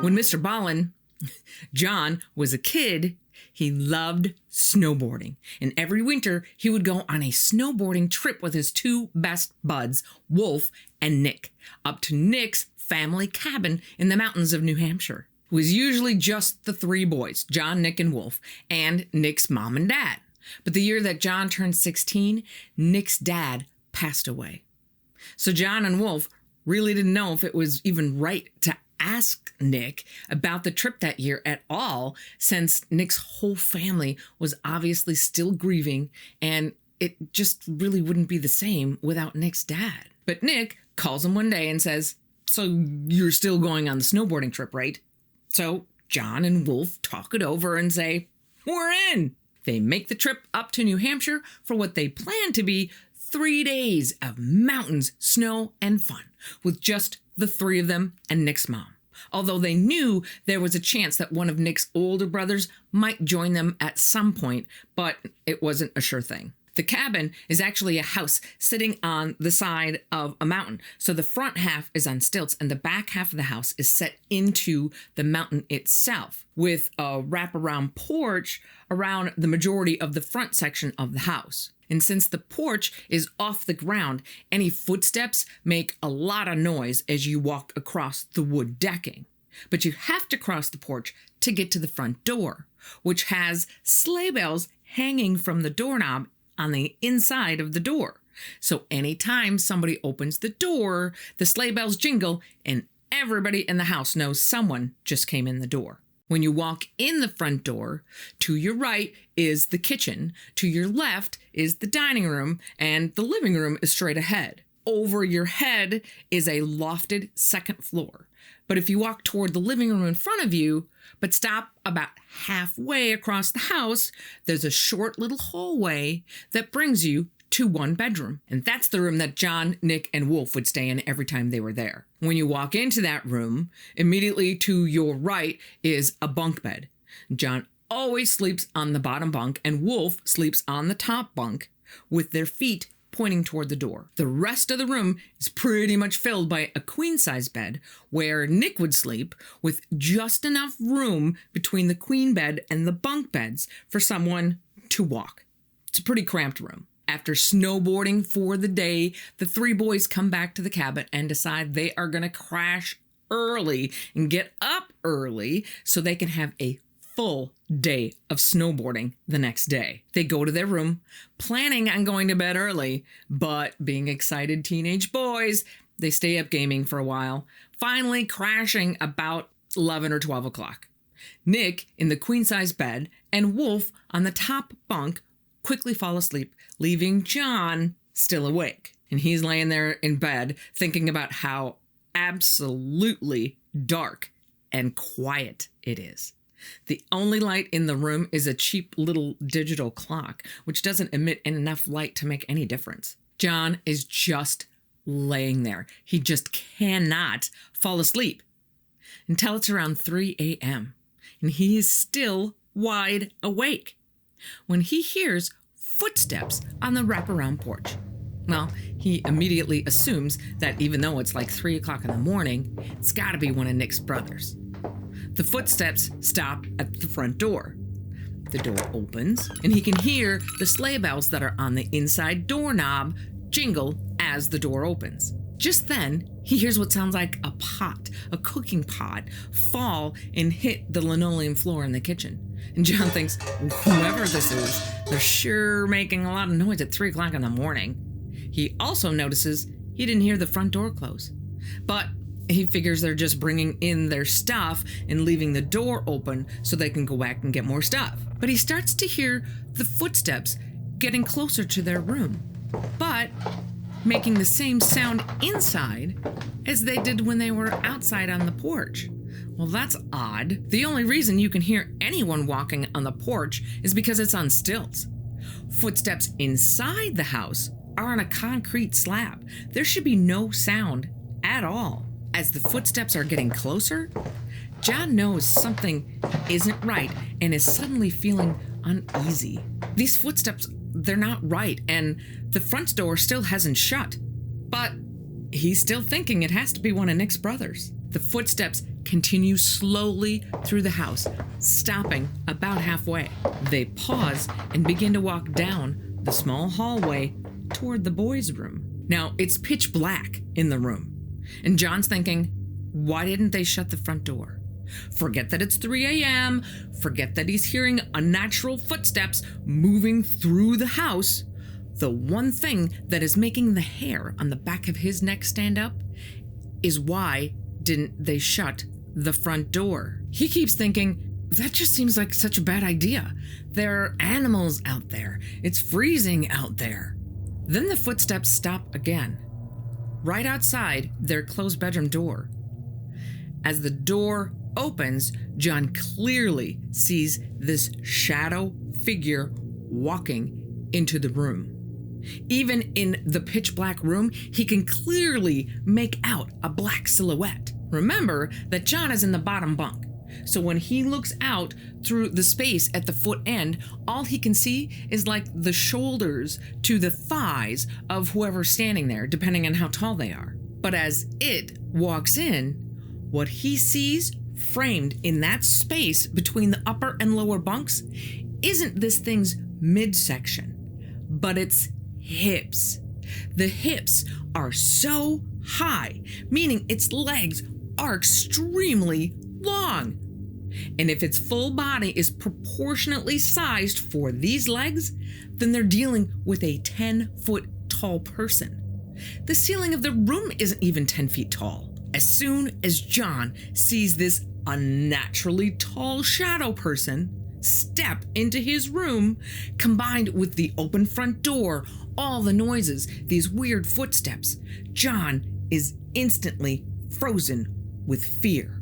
When Mr. Ballin, John, was a kid, he loved snowboarding. And every winter, he would go on a snowboarding trip with his two best buds, Wolf and Nick, up to Nick's family cabin in the mountains of New Hampshire. It was usually just the three boys, John, Nick, and Wolf, and Nick's mom and dad. But the year that John turned 16, Nick's dad passed away. So John and Wolf really didn't know if it was even right to ask Nick about the trip that year at all, since Nick's whole family was obviously still grieving, and it just really wouldn't be the same without Nick's dad. But Nick calls him one day and says, "So you're still going on the snowboarding trip, right?" So John and Wolf talk it over and say, "We're in." They make the trip up to New Hampshire for what they plan to be 3 days of mountains, snow, and fun, with just the three of them and Nick's mom. Although they knew there was a chance that one of Nick's older brothers might join them at some point, but it wasn't a sure thing. The cabin is actually a house sitting on the side of a mountain. So the front half is on stilts and the back half of the house is set into the mountain itself, with a wraparound porch around the majority of the front section of the house. And since the porch is off the ground, any footsteps make a lot of noise as you walk across the wood decking. But you have to cross the porch to get to the front door, which has sleigh bells hanging from the doorknob on the inside of the door. So anytime somebody opens the door, the sleigh bells jingle and everybody in the house knows someone just came in the door. When you walk in the front door, to your right is the kitchen, to your left is the dining room, and the living room is straight ahead. Over your head is a lofted second floor. But if you walk toward the living room in front of you, but stop about halfway across the house, there's a short little hallway that brings you to one bedroom. And that's the room that John, Nick, and Wolf would stay in every time they were there. When you walk into that room, immediately to your right is a bunk bed. John always sleeps on the bottom bunk, and Wolf sleeps on the top bunk with their feet pointing toward the door. The rest of the room is pretty much filled by a queen-size bed where Nick would sleep, with just enough room between the queen bed and the bunk beds for someone to walk. It's a pretty cramped room. After snowboarding for the day, the three boys come back to the cabin and decide they are going to crash early and get up early so they can have a full day of snowboarding the next day. They go to their room, planning on going to bed early, but being excited teenage boys, they stay up gaming for a while, finally crashing about 11 or 12 o'clock. Nick in the queen-size bed and Wolf on the top bunk quickly fall asleep, leaving John still awake. And he's laying there in bed thinking about how absolutely dark and quiet it is. The only light in the room is a cheap little digital clock, which doesn't emit enough light to make any difference. John is just laying there. He just cannot fall asleep until it's around 3 a.m. and he is still wide awake when he hears footsteps on the wraparound porch. Well, he immediately assumes that even though it's like 3 o'clock in the morning, it's got to be one of Nick's brothers. The footsteps stop at the front door. The door opens, and he can hear the sleigh bells that are on the inside doorknob jingle as the door opens. Just then, he hears what sounds like a pot, a cooking pot, fall and hit the linoleum floor in the kitchen. And John thinks, whoever this is, they're sure making a lot of noise at 3 o'clock in the morning. He also notices he didn't hear the front door close, but he figures they're just bringing in their stuff and leaving the door open so they can go back and get more stuff. But he starts to hear the footsteps getting closer to their room, but making the same sound inside as they did when they were outside on the porch. Well, that's odd. The only reason you can hear anyone walking on the porch is because it's on stilts. Footsteps inside the house are on a concrete slab. There should be no sound at all. As the footsteps are getting closer, John knows something isn't right and is suddenly feeling uneasy. These footsteps, they're not right, and the front door still hasn't shut. But he's still thinking it has to be one of Nick's brothers. The footsteps continue slowly through the house, stopping about halfway. They pause and begin to walk down the small hallway toward the boys' room. Now, it's pitch black in the room, and John's thinking, why didn't they shut the front door? Forget that it's 3 a.m., forget that he's hearing unnatural footsteps moving through the house. The one thing that is making the hair on the back of his neck stand up is why didn't they shut the front door? He keeps thinking, that just seems like such a bad idea. There are animals out there. It's freezing out there. Then the footsteps stop again, right outside their closed bedroom door. As the door opens, John clearly sees this shadow figure walking into the room. Even in the pitch black room, he can clearly make out a black silhouette. Remember that John is in the bottom bunk, so when he looks out through the space at the foot end, all he can see is like the shoulders to the thighs of whoever's standing there, depending on how tall they are. But as it walks in, what he sees framed in that space between the upper and lower bunks isn't this thing's midsection, but its hips. The hips are so high, meaning its legs are extremely long. And if its full body is proportionately sized for these legs, then they're dealing with a 10-foot tall person. The ceiling of the room isn't even 10 feet tall. As soon as John sees this unnaturally tall shadow person step into his room, combined with the open front door, all the noises, these weird footsteps, John is instantly frozen with fear.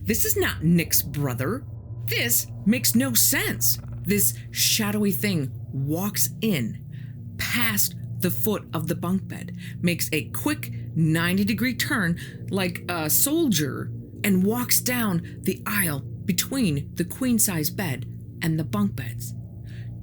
This is not Nick's brother. This makes no sense. This shadowy thing walks in past the foot of the bunk bed, makes a quick 90-degree turn like a soldier, and walks down the aisle between the queen-size bed and the bunk beds.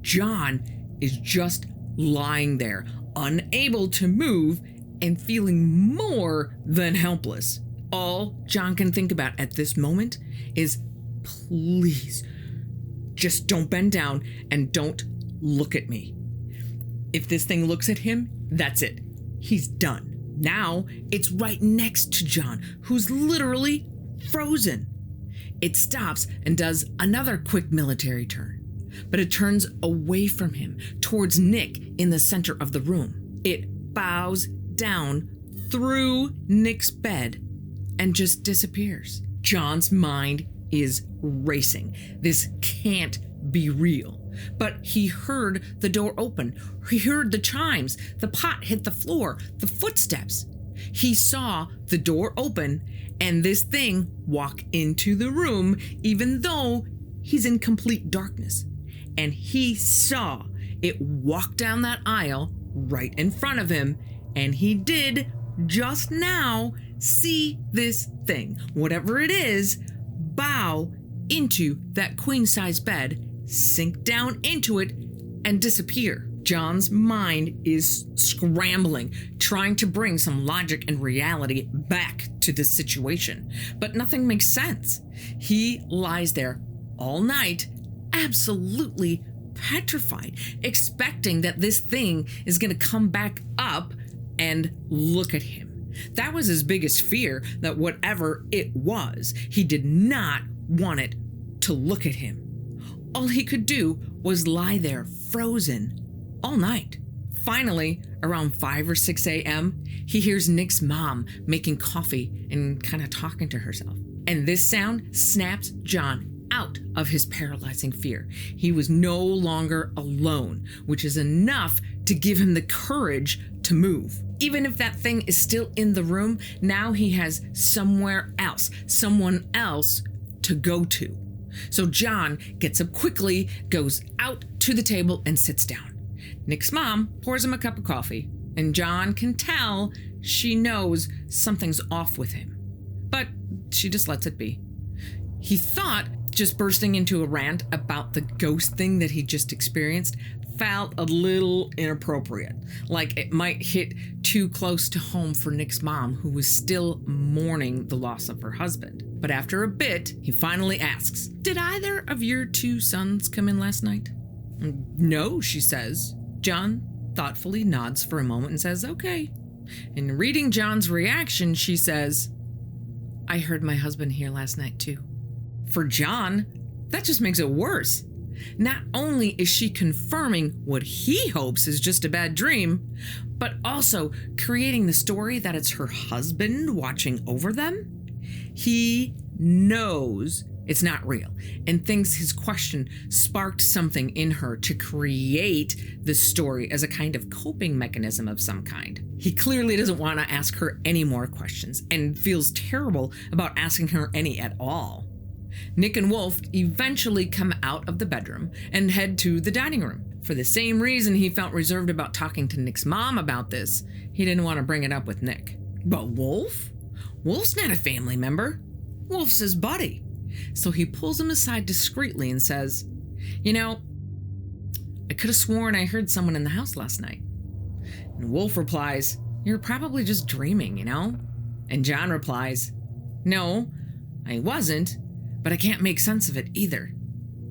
John is just lying there, unable to move and feeling more than helpless. All John can think about at this moment is, please, just don't bend down and don't look at me. If this thing looks at him, that's it. He's done. Now it's right next to John, who's literally frozen. It stops and does another quick military turn, but it turns away from him towards Nick in the center of the room. It bows down through Nick's bed and just disappears. John's mind is racing. This can't be real. But he heard the door open. He heard the chimes. The pot hit the floor. The footsteps. He saw the door open and this thing walk into the room, even though he's in complete darkness. And he saw it walk down that aisle right in front of him. And he did just now see this thing, whatever it is, bow into that queen-size bed, sink down into it, and disappear. John's mind is scrambling, trying to bring some logic and reality back to this situation, but nothing makes sense. He lies there all night, absolutely petrified, expecting that this thing is going to come back up and look at him. That was his biggest fear, that whatever it was, he did not want it to look at him. All he could do was lie there frozen all night. Finally, around 5 or 6 a.m., he hears Nick's mom making coffee and kind of talking to herself. And this sound snaps John out of his paralyzing fear. He was no longer alone, which is enough to give him the courage to move. Even if that thing is still in the room, now he has somewhere else, someone else to go to. So John gets up quickly, goes out to the table, and sits down. Nick's mom pours him a cup of coffee, and John can tell she knows something's off with him. But she just lets it be. He thought just bursting into a rant about the ghost thing that he just experienced felt a little inappropriate, like it might hit too close to home for Nick's mom, who was still mourning the loss of her husband. But after a bit, he finally asks, "Did either of your two sons come in last night?" "No," she says. John thoughtfully nods for a moment and says, "Okay." And reading John's reaction, she says, "I heard my husband here last night too." For John, that just makes it worse. Not only is she confirming what he hopes is just a bad dream, but also creating the story that it's her husband watching over them. He knows it's not real and thinks his question sparked something in her to create the story as a kind of coping mechanism of some kind. He clearly doesn't want to ask her any more questions and feels terrible about asking her any at all. Nick and Wolf eventually come out of the bedroom and head to the dining room. For the same reason he felt reserved about talking to Nick's mom about this, he didn't want to bring it up with Nick. But Wolf? Wolf's not a family member. Wolf's his buddy. So he pulls him aside discreetly and says, "You know, I could have sworn I heard someone in the house last night." And Wolf replies, "You're probably just dreaming, you know?" And John replies, "No, I wasn't, but I can't make sense of it either.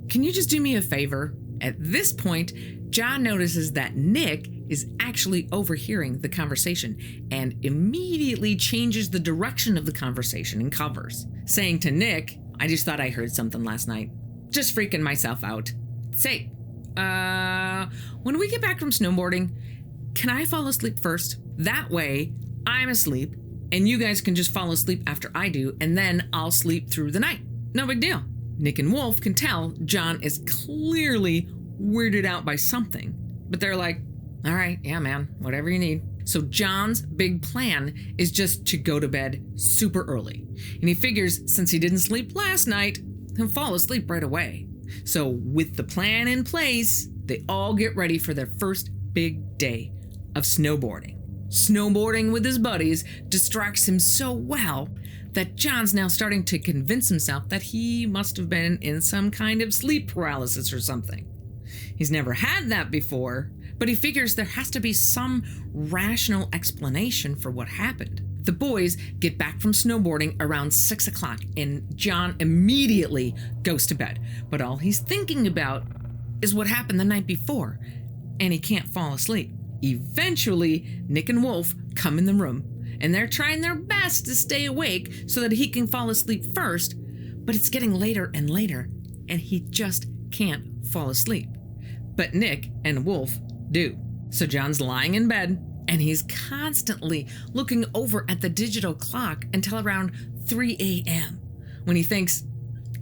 Can you just do me a favor?" At this point, John notices that Nick is actually overhearing the conversation and immediately changes the direction of the conversation and covers, saying to Nick, "I just thought I heard something last night. Just freaking myself out. Say, when we get back from snowboarding, can I fall asleep first? That way, I'm asleep, and you guys can just fall asleep after I do, and then I'll sleep through the night. No big deal." Nick and Wolf can tell John is clearly weirded out by something, but they're like, "All right, yeah, man, whatever you need." So John's big plan is just to go to bed super early. And he figures since he didn't sleep last night, he'll fall asleep right away. So with the plan in place, they all get ready for their first big day of snowboarding. Snowboarding with his buddies distracts him so well that John's now starting to convince himself that he must have been in some kind of sleep paralysis or something. He's never had that before, but he figures there has to be some rational explanation for what happened. The boys get back from snowboarding around 6 o'clock, and John immediately goes to bed. But all he's thinking about is what happened the night before, and he can't fall asleep. Eventually, Nick and Wolf come in the room, and they're trying their best to stay awake so that he can fall asleep first, but it's getting later and later, and he just can't fall asleep. But Nick and Wolf do. So John's lying in bed, and he's constantly looking over at the digital clock until around 3 a.m. when he thinks,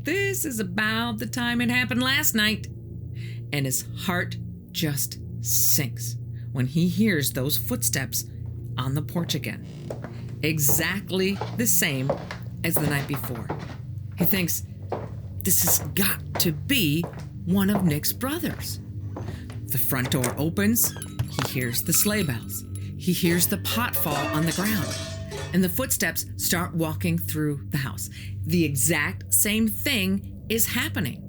this is about the time it happened last night. And his heart just sinks when he hears those footsteps on the porch again. Exactly the same as the night before. He thinks, this has got to be one of Nick's brothers. The front door opens. He hears the sleigh bells. He hears the pot fall on the ground. And the footsteps start walking through the house. The exact same thing is happening.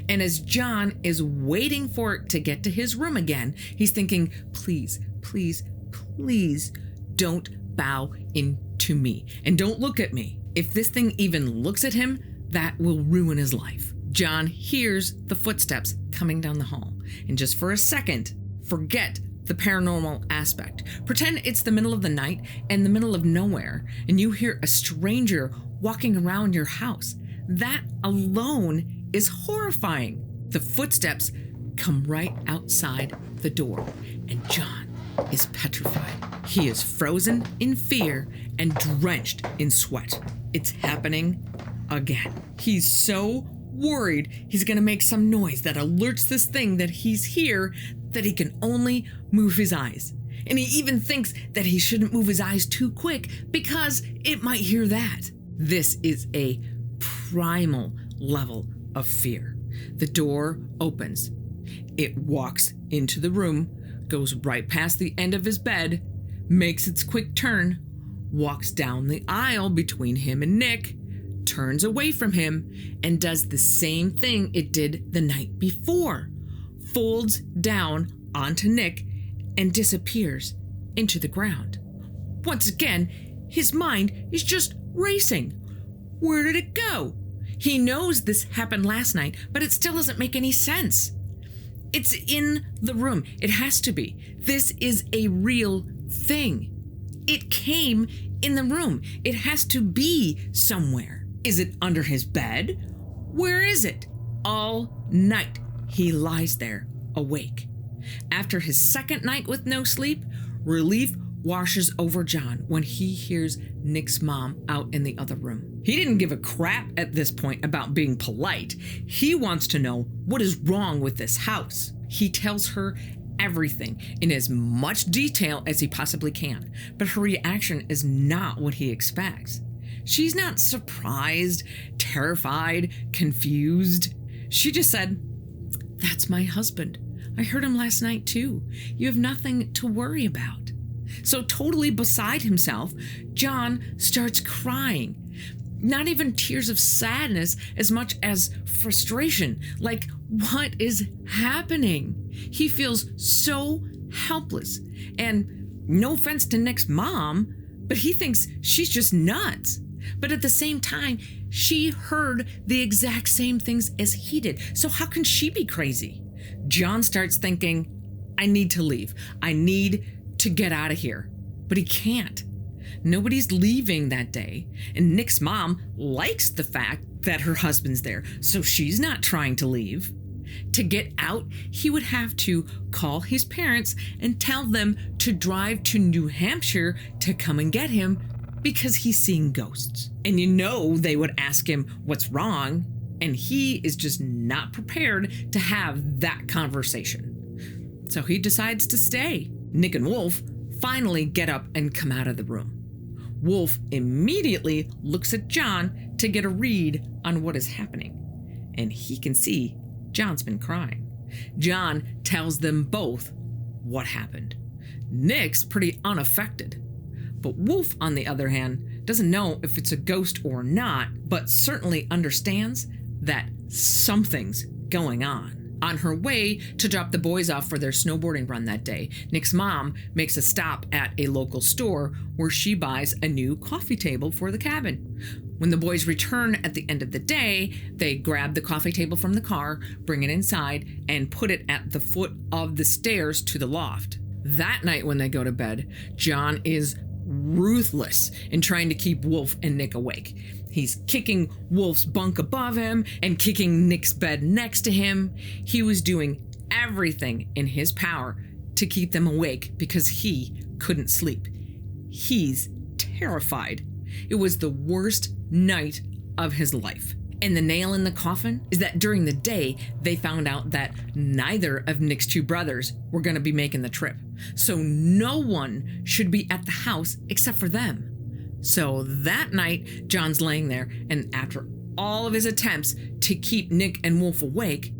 And as John is waiting for it to get to his room again, he's thinking, please, please, please don't bow into me. And don't look at me. If this thing even looks at him, that will ruin his life. John hears the footsteps coming down the hall. And just for a second, forget the paranormal aspect. Pretend it's the middle of the night and the middle of nowhere, and you hear a stranger walking around your house. That alone is horrifying. The footsteps come right outside the door, and John is petrified. He is frozen in fear and drenched in sweat. It's happening again. He's so worried he's gonna make some noise that alerts this thing that he's here, that he can only move his eyes. And he even thinks that he shouldn't move his eyes too quick because it might hear that. This is a primal level of fear. The door opens. It walks into the room, goes right past the end of his bed, makes its quick turn, walks down the aisle between him and Nick, turns away from him, and does the same thing it did the night before. Folds down onto Nick and disappears into the ground. Once again, his mind is just racing. Where did it go? He knows this happened last night, but it still doesn't make any sense. It's in the room. It has to be. This is a real thing. It came in the room. It has to be somewhere. Is it under his bed? Where is it? All night, he lies there, awake. After his second night with no sleep, relief washes over John when he hears Nick's mom out in the other room. He didn't give a crap at this point about being polite. He wants to know what is wrong with this house. He tells her everything in as much detail as he possibly can, but her reaction is not what he expects. She's not surprised, terrified, confused. She just said, "That's my husband. I heard him last night too. You have nothing to worry about." So totally beside himself, John starts crying. Not even tears of sadness as much as frustration. Like, what is happening? He feels so helpless. And no offense to Nick's mom, but he thinks she's just nuts. But at the same time, she heard the exact same things as he did. So how can she be crazy? John starts thinking, I need to leave. I need to get out of here. But he can't. Nobody's leaving that day. And Nick's mom likes the fact that her husband's there, so she's not trying to leave. To get out, he would have to call his parents and tell them to drive to New Hampshire to come and get him because he's seeing ghosts. And you know they would ask him what's wrong, and he is just not prepared to have that conversation. So he decides to stay. Nick and Wolf finally get up and come out of the room. Wolf immediately looks at John to get a read on what is happening, and he can see John's been crying. John tells them both what happened. Nick's pretty unaffected, but Wolf, on the other hand, doesn't know if it's a ghost or not, but certainly understands that something's going on. On her way to drop the boys off for their snowboarding run that day, Nick's mom makes a stop at a local store where she buys a new coffee table for the cabin. When the boys return at the end of the day, they grab the coffee table from the car, bring it inside, and put it at the foot of the stairs to the loft. That night when they go to bed, John is ruthless in trying to keep Wolf and Nick awake. He's kicking Wolf's bunk above him and kicking Nick's bed next to him. He was doing everything in his power to keep them awake because he couldn't sleep. He's terrified. It was the worst night of his life. And the nail in the coffin is that during the day, they found out that neither of Nick's two brothers were going to be making the trip. So no one should be at the house except for them. So that night, John's laying there, and after all of his attempts to keep Nick and Wolf awake,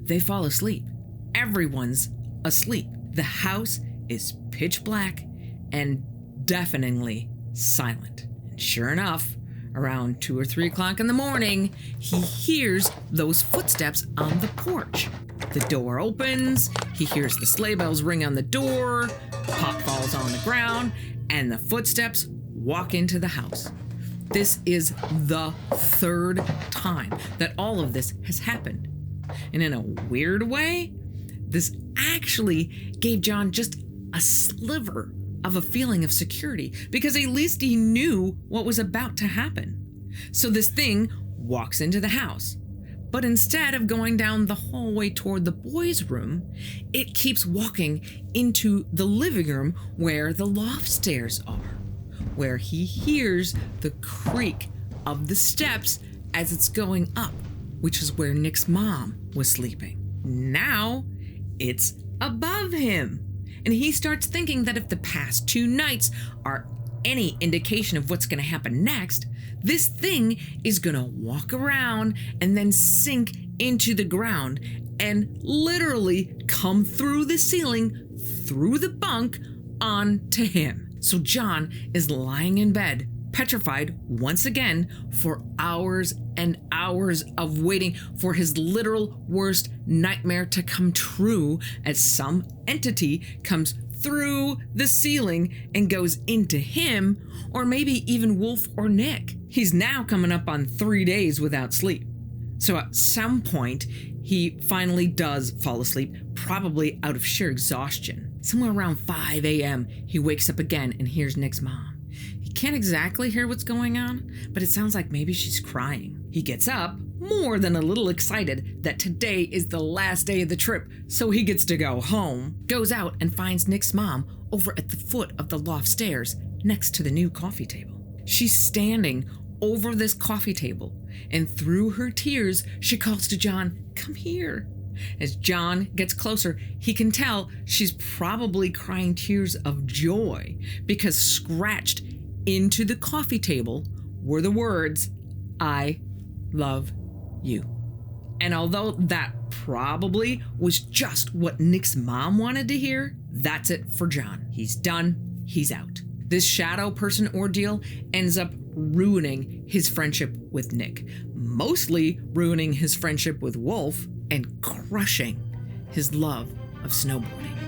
they fall asleep. Everyone's asleep. The house is pitch black and deafeningly silent. And sure enough, around 2 or 3 o'clock in the morning, he hears those footsteps on the porch. The door opens, he hears the sleigh bells ring on the door, Pop falls on the ground, and the footsteps walk into the house. This is the third time that all of this has happened. And in a weird way, this actually gave John just a sliver of a feeling of security, because at least he knew what was about to happen. So this thing walks into the house, but instead of going down the hallway toward the boys' room, it keeps walking into the living room where the loft stairs are, where he hears the creak of the steps as it's going up, which is where Nick's mom was sleeping. Now it's above him. And he starts thinking that if the past 2 nights are any indication of what's going to happen next, this thing is going to walk around and then sink into the ground and literally come through the ceiling, through the bunk, onto him. So John is lying in bed, petrified once again for hours and hours of waiting for his literal worst nightmare to come true as some entity comes through the ceiling and goes into him, or maybe even Wolf or Nick. He's now coming up on 3 days without sleep. So at some point, he finally does fall asleep, probably out of sheer exhaustion. Somewhere around 5 a.m., he wakes up again and hears Nick's mom. He can't exactly hear what's going on, but it sounds like maybe she's crying. He gets up, more than a little excited that today is the last day of the trip, so he gets to go home. Goes out and finds Nick's mom over at the foot of the loft stairs next to the new coffee table. She's standing over this coffee table, and through her tears, she calls to John, "Come here." As John gets closer, he can tell she's probably crying tears of joy because scratched into the coffee table were the words, "I love you." And although that probably was just what Nick's mom wanted to hear, that's it for John. He's done. He's out. This shadow person ordeal ends up ruining his friendship with Nick, mostly ruining his friendship with Wolf and crushing his love of snowboarding.